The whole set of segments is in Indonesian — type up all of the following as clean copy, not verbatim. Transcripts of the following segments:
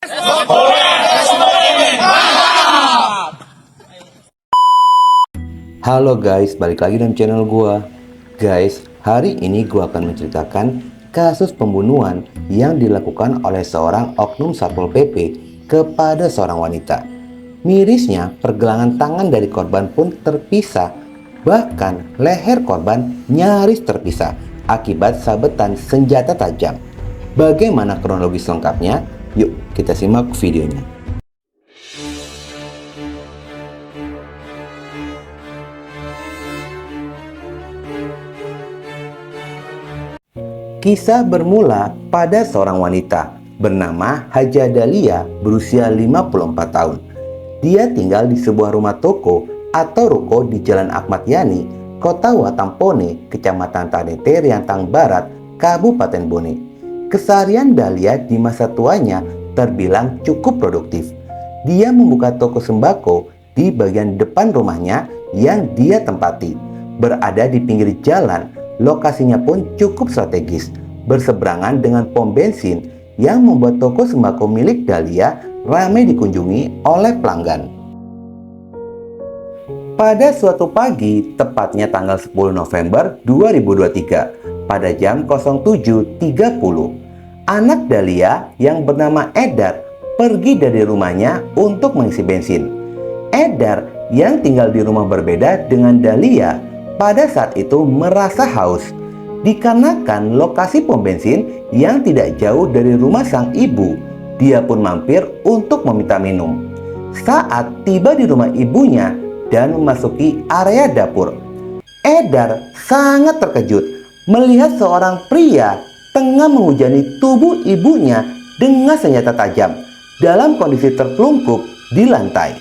Halo guys, balik lagi dalam channel gua. Guys, hari ini gua akan menceritakan kasus pembunuhan yang dilakukan oleh seorang oknum Satpol PP kepada seorang wanita. Mirisnya, pergelangan tangan dari korban pun terpisah. Bahkan leher korban nyaris terpisah akibat sabetan senjata tajam. Bagaimana kronologis lengkapnya? Yuk kita simak videonya. Kisah bermula pada seorang wanita bernama Haja Dalia berusia 54 tahun. Dia tinggal di sebuah rumah toko atau ruko di Jalan Ahmad Yani, Kota Watampone, Kecamatan Tanete, Riantang Barat, Kabupaten Bone. Keseharian Dalia di masa tuanya terbilang cukup produktif. Dia membuka toko sembako di bagian depan rumahnya yang dia tempati. Berada di pinggir jalan, lokasinya pun cukup strategis, berseberangan dengan pom bensin yang membuat toko sembako milik Dalia ramai dikunjungi oleh pelanggan. Pada suatu pagi, tepatnya tanggal 10 November 2023, pada jam 07.30, anak Dalia yang bernama Edar pergi dari rumahnya untuk mengisi bensin. Edar yang tinggal di rumah berbeda dengan Dalia pada saat itu merasa haus dikarenakan lokasi pom bensin yang tidak jauh dari rumah sang ibu. Dia pun mampir untuk meminta minum. Saat tiba di rumah ibunya dan memasuki area dapur, Edar sangat terkejut melihat seorang pria tengah menghujani tubuh ibunya dengan senjata tajam dalam kondisi tertelungkup di lantai.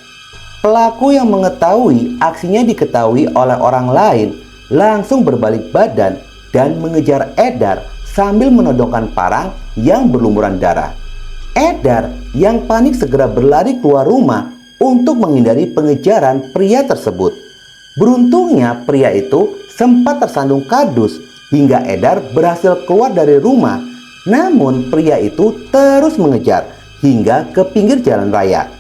Pelaku yang mengetahui aksinya diketahui oleh orang lain langsung berbalik badan dan mengejar Edar sambil menodongkan parang yang berlumuran darah. Edar yang panik segera berlari keluar rumah untuk menghindari pengejaran pria tersebut. Beruntungnya pria itu sempat tersandung kardus hingga Edar berhasil keluar dari rumah. Namun pria itu terus mengejar hingga ke pinggir jalan raya.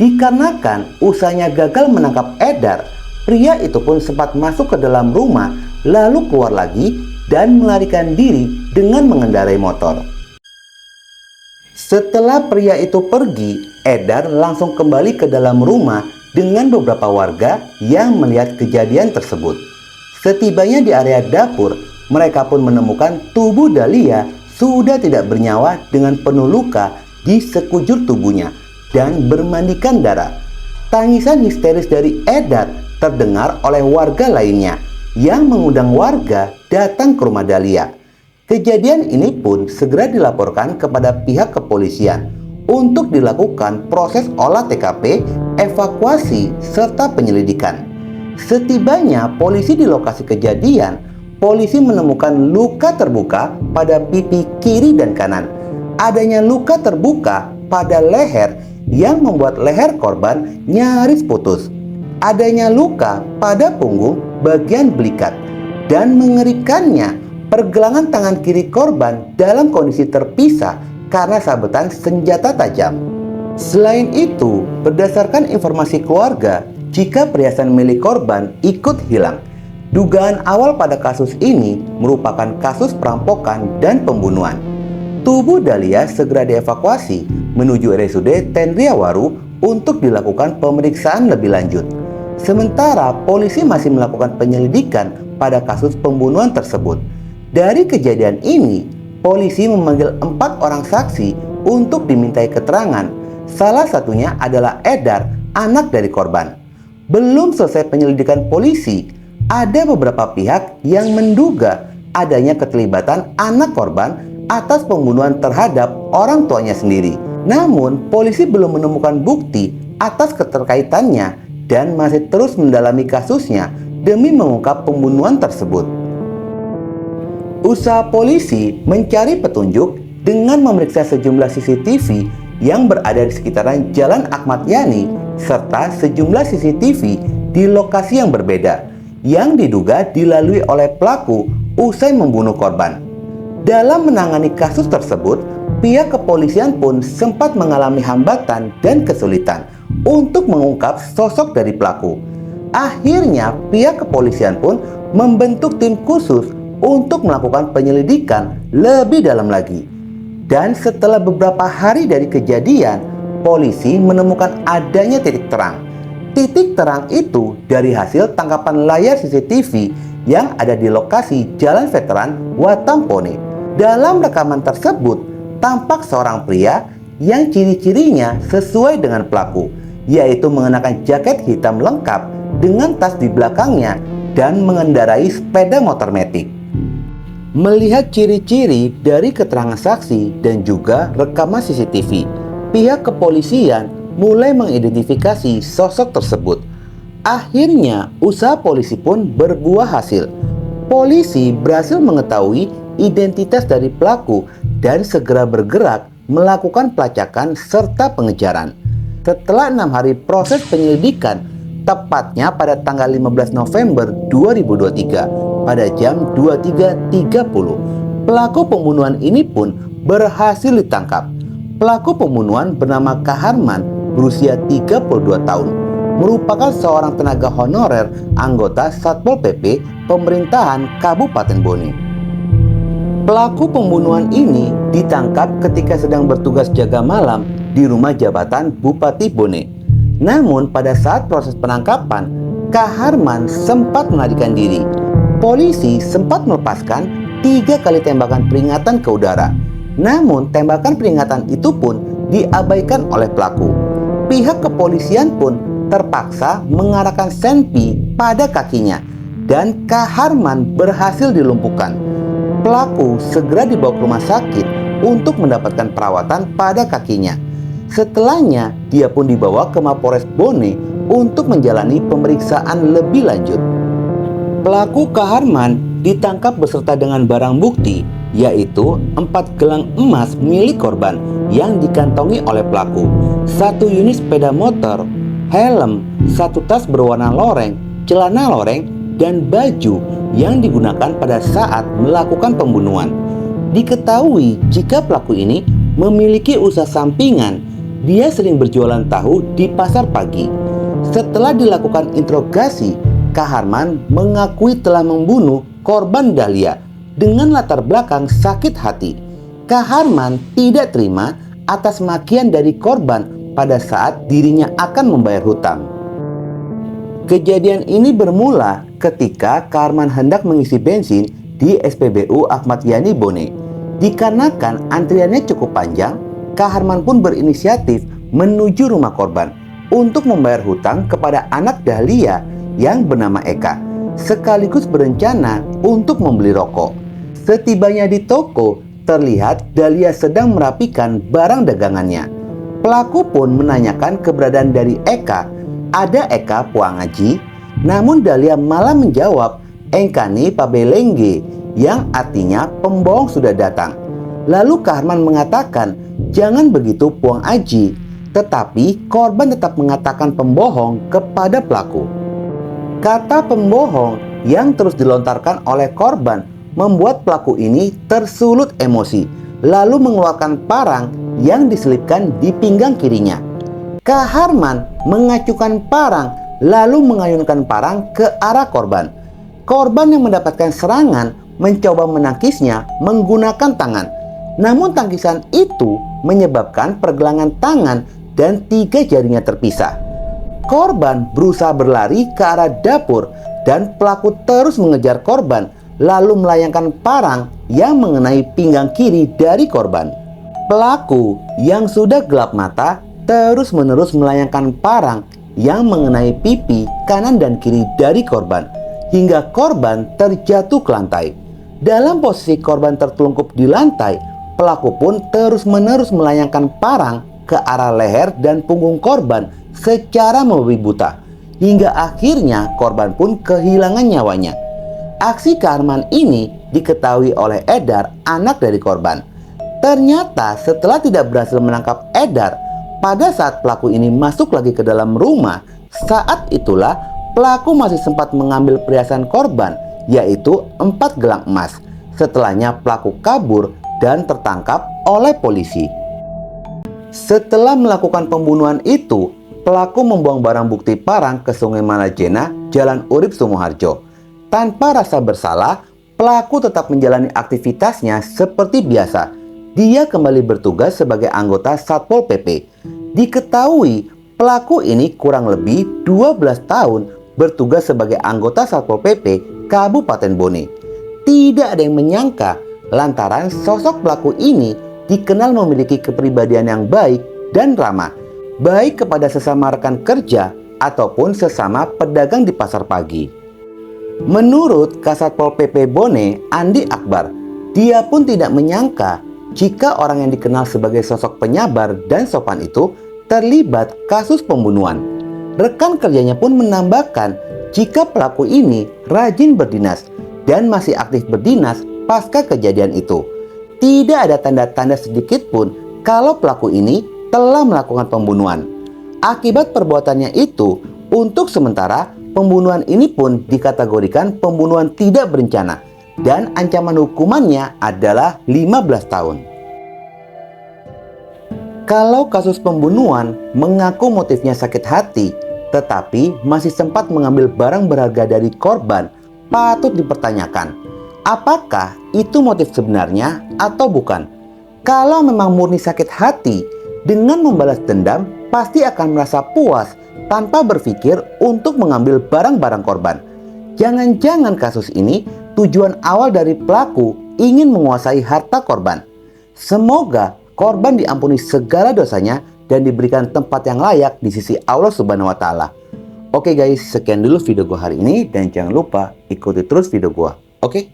Dikarenakan usahanya gagal menangkap Edar, pria itu pun sempat masuk ke dalam rumah lalu keluar lagi dan melarikan diri dengan mengendarai motor. Setelah pria itu pergi, Edar langsung kembali ke dalam rumah dengan beberapa warga yang melihat kejadian tersebut. Setibanya di area dapur, mereka pun menemukan tubuh Dalia sudah tidak bernyawa dengan penuh luka di sekujur tubuhnya dan bermandikan darah. Tangisan histeris dari Edar terdengar oleh warga lainnya yang mengundang warga datang ke rumah Dalia. Kejadian ini pun segera dilaporkan kepada pihak kepolisian untuk dilakukan proses olah TKP, evakuasi, serta penyelidikan. Setibanya polisi di lokasi kejadian, polisi menemukan luka terbuka pada pipi kiri dan kanan. Adanya luka terbuka pada leher yang membuat leher korban nyaris putus. Adanya luka pada punggung bagian belikat, dan mengerikannya pergelangan tangan kiri korban dalam kondisi terpisah karena sabetan senjata tajam. Selain itu, berdasarkan informasi keluarga, jika perhiasan milik korban ikut hilang. Dugaan awal pada kasus ini merupakan kasus perampokan dan pembunuhan. Tubuh Dalia segera dievakuasi menuju RSUD Tendriawaru untuk dilakukan pemeriksaan lebih lanjut. Sementara polisi masih melakukan penyelidikan pada kasus pembunuhan tersebut. Dari kejadian ini, polisi memanggil 4 orang saksi untuk dimintai keterangan. Salah satunya adalah Edar, anak dari korban. Belum selesai penyelidikan polisi, ada beberapa pihak yang menduga adanya keterlibatan anak korban atas pembunuhan terhadap orang tuanya sendiri. Namun, polisi belum menemukan bukti atas keterkaitannya dan masih terus mendalami kasusnya demi mengungkap pembunuhan tersebut. Usaha polisi mencari petunjuk dengan memeriksa sejumlah CCTV yang berada di sekitaran Jalan Ahmad Yani serta sejumlah CCTV di lokasi yang berbeda yang diduga dilalui oleh pelaku usai membunuh korban. Dalam menangani kasus tersebut, pihak kepolisian pun sempat mengalami hambatan dan kesulitan untuk mengungkap sosok dari pelaku. Akhirnya pihak kepolisian pun membentuk tim khusus untuk melakukan penyelidikan lebih dalam lagi. Dan setelah beberapa hari dari kejadian, polisi menemukan adanya titik terang. Titik terang itu dari hasil tangkapan layar CCTV yang ada di lokasi Jalan Veteran Watampone. Dalam rekaman tersebut, tampak seorang pria yang ciri-cirinya sesuai dengan pelaku, yaitu mengenakan jaket hitam lengkap dengan tas di belakangnya dan mengendarai sepeda motor metik. Melihat ciri-ciri dari keterangan saksi dan juga rekaman CCTV, pihak kepolisian mulai mengidentifikasi sosok tersebut. Akhirnya, usaha polisi pun berbuah hasil. Polisi berhasil mengetahui identitas dari pelaku dan segera bergerak melakukan pelacakan serta pengejaran. Setelah 6 hari proses penyelidikan, tepatnya pada tanggal 15 November 2023 pada jam 23.30, pelaku pembunuhan ini pun berhasil ditangkap. Pelaku pembunuhan bernama Kaharman, berusia 32 tahun, merupakan seorang tenaga honorer anggota Satpol PP pemerintahan Kabupaten Bone. Pelaku pembunuhan ini ditangkap ketika sedang bertugas jaga malam di rumah jabatan Bupati Bone. Namun pada saat proses penangkapan, Kaharman sempat melarikan diri. Polisi sempat melepaskan 3 kali tembakan peringatan ke udara. Namun tembakan peringatan itu pun diabaikan oleh pelaku. Pihak kepolisian pun terpaksa mengarahkan senpi pada kakinya dan Kaharman berhasil dilumpuhkan. Pelaku segera dibawa ke rumah sakit untuk mendapatkan perawatan pada kakinya. Setelahnya, dia pun dibawa ke Mapores Bone untuk menjalani pemeriksaan lebih lanjut. Pelaku Kaharman ditangkap beserta dengan barang bukti, yaitu 4 gelang emas milik korban yang dikantongi oleh pelaku, 1 unit sepeda motor, helm, 1 tas berwarna loreng, celana loreng, dan baju yang digunakan pada saat melakukan pembunuhan. Diketahui jika pelaku ini memiliki usaha sampingan. Dia sering berjualan tahu di pasar pagi. Setelah dilakukan interogasi, Kaharman mengakui telah membunuh korban Dahlia dengan latar belakang sakit hati. Kaharman tidak terima atas makian dari korban pada saat dirinya akan membayar hutang. Kejadian ini bermula ketika Kaharman hendak mengisi bensin di SPBU Ahmad Yani Bone. Dikarenakan antriannya cukup panjang, Kaharman pun berinisiatif menuju rumah korban untuk membayar hutang kepada anak Dahlia yang bernama Eka, sekaligus berencana untuk membeli rokok. Setibanya di toko, terlihat Dahlia sedang merapikan barang dagangannya. Pelaku pun menanyakan keberadaan dari Eka. Ada Eka puang ngaji? Namun Dahlia malah menjawab, "Engkani pabelengge," yang artinya pembohong sudah datang. Lalu Kaharman mengatakan, "Jangan begitu puang aji," tetapi korban tetap mengatakan pembohong kepada pelaku. Kata pembohong yang terus dilontarkan oleh korban membuat pelaku ini tersulut emosi, lalu mengeluarkan parang yang diselipkan di pinggang kirinya. Kaharman mengacukan parang lalu mengayunkan parang ke arah korban. Korban yang mendapatkan serangan mencoba menangkisnya menggunakan tangan. Namun tangkisan itu menyebabkan pergelangan tangan dan 3 jarinya terpisah. Korban berusaha berlari ke arah dapur dan pelaku terus mengejar korban lalu melayangkan parang yang mengenai pinggang kiri dari korban. Pelaku yang sudah gelap mata terus-menerus melayangkan parang yang mengenai pipi kanan dan kiri dari korban hingga korban terjatuh ke lantai. Dalam posisi korban tertelungkup di lantai, pelaku pun terus-menerus melayangkan parang ke arah leher dan punggung korban secara membabi buta, hingga akhirnya korban pun kehilangan nyawanya. Aksi Kaharman ini diketahui oleh Edar, anak dari korban. Ternyata setelah tidak berhasil menangkap Edar, pada saat pelaku ini masuk lagi ke dalam rumah, saat itulah pelaku masih sempat mengambil perhiasan korban, yaitu 4 gelang emas. Setelahnya pelaku kabur dan tertangkap oleh polisi. Setelah melakukan pembunuhan itu, pelaku membuang barang bukti parang ke Sungai Malajena, Jalan Urip Sumoharjo. Tanpa rasa bersalah, pelaku tetap menjalani aktivitasnya seperti biasa. Dia kembali bertugas sebagai anggota Satpol PP. Diketahui, pelaku ini kurang lebih 12 tahun bertugas sebagai anggota Satpol PP Kabupaten Bone. Tidak ada yang menyangka lantaran sosok pelaku ini dikenal memiliki kepribadian yang baik dan ramah, baik kepada sesama rekan kerja ataupun sesama pedagang di pasar pagi. Menurut Kasatpol PP Bone, Andi Akbar, dia pun tidak menyangka jika orang yang dikenal sebagai sosok penyabar dan sopan itu terlibat kasus pembunuhan. Rekan kerjanya pun menambahkan jika pelaku ini rajin berdinas dan masih aktif berdinas pasca kejadian itu. Tidak ada tanda-tanda sedikit pun kalau pelaku ini telah melakukan pembunuhan. Akibat perbuatannya itu, untuk sementara pembunuhan ini pun dikategorikan pembunuhan tidak berencana dan ancaman hukumannya adalah 15 tahun. Kalau kasus pembunuhan mengaku motifnya sakit hati, tetapi masih sempat mengambil barang berharga dari korban, patut dipertanyakan, apakah itu motif sebenarnya atau bukan? Kalau memang murni sakit hati, dengan membalas dendam pasti akan merasa puas tanpa berpikir untuk mengambil barang-barang korban. Jangan-jangan kasus ini tujuan awal dari pelaku ingin menguasai harta korban. Semoga korban diampuni segala dosanya dan diberikan tempat yang layak di sisi Allah Subhanahu wa Ta'ala. Oke guys, sekian dulu video gue hari ini dan jangan lupa ikuti terus video gue. Oke?